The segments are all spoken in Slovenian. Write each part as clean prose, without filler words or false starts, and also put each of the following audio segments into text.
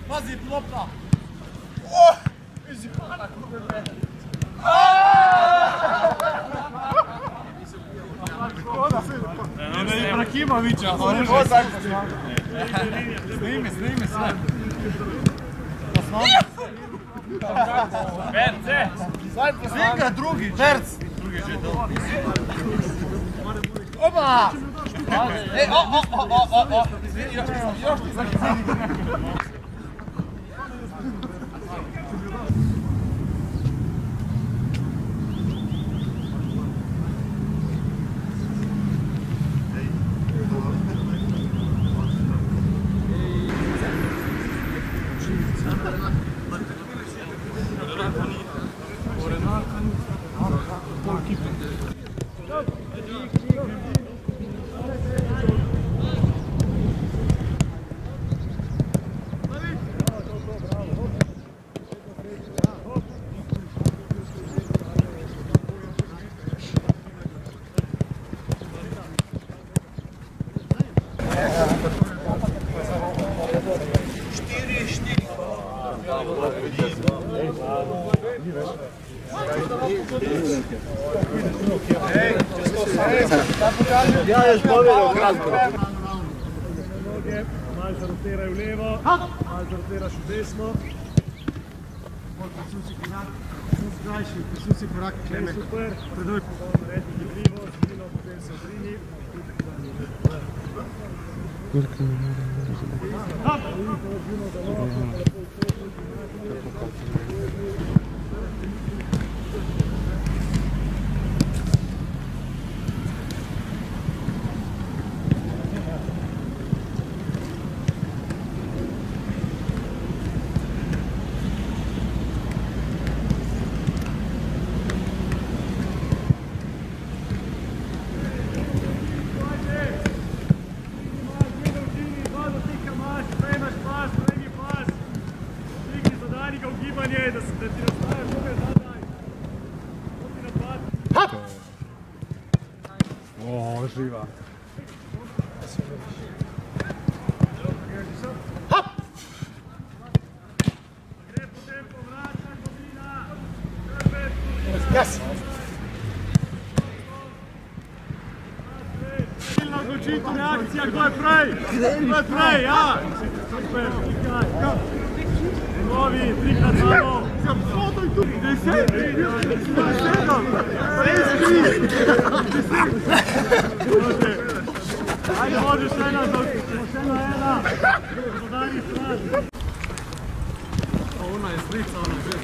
Pazi, lopta! Ne Ibrahimovića, snimi sve. Perce! Slika drugi, Perc! Oba! Još ti zakini. Ja još povjerujem kratko. Malo se rotiraj v levo, malo se rotiraš v desno. Presusi korak, Klemen. Super. Predoj. Naredi gibljivo, zbilo, potem se odrini. O, živa. Yes! Silna odločitvena akcija, kdo je prej? Kdo je prej, ja? Super, klikaj. Novi, trikrat samo. Spodaj tu. 10, 7, 6, ajde, možeš ena, pošteno ena. Podani stran. Ona je slica, ona je žena.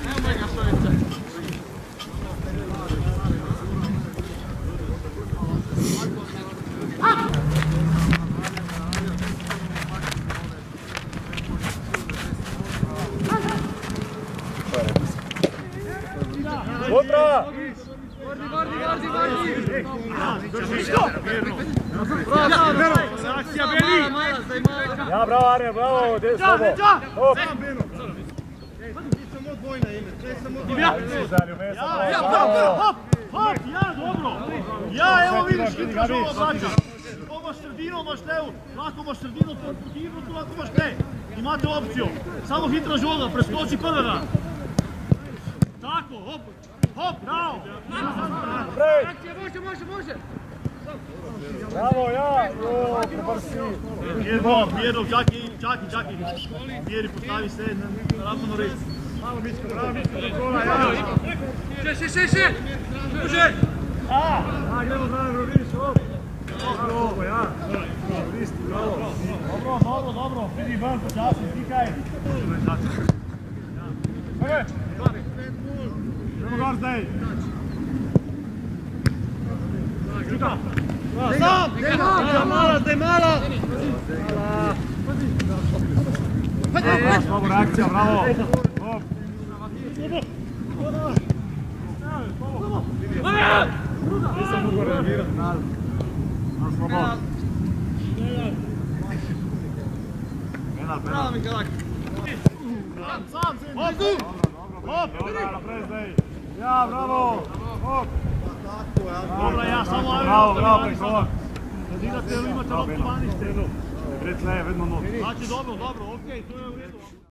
Nemoj ga šovića. Kontra! Ja, bravo Arne, bravo, slobo. Hop! Samo dvojna ime, samo hop, ja, dobro. Ja, evo vidiš, hitraš ovo vraćaš. Ko imaš sredinu, imaš levu, lako imaš sredinu, protivno, tu lako imaš te. Imate opciju, samo hitraš ovoga, preskoči prvega. Tako, hop, hop, bravo. Može. Bravo, ja! Prebrsi! Prijedlog, čaki. Mjeri, postavi se na ravno red. Malo Mičko, bravo Mičko, do kola, ja! Še! Može! Gremo zraven, vidiš, hop! Bravo, ja! Listi, bravo! Dobro, vidi van, počasi, tikaj! Gremo gor zdaj! Čuka! Sam! Zdaj mala! Slabo reakcija, bravo! Hop! Nisam mogu reagirati, naravno. Slabo! Bravo, Mikalak! Sam! Hop! Hop! Naprej zdaj! Ja, bravo! Hop! Dobra, ja samo Bravo, bravo, Pekova. Zadirate ili imate loptu vanište. Pred tle je vedno not. Znači dobro, okej, to je u redu.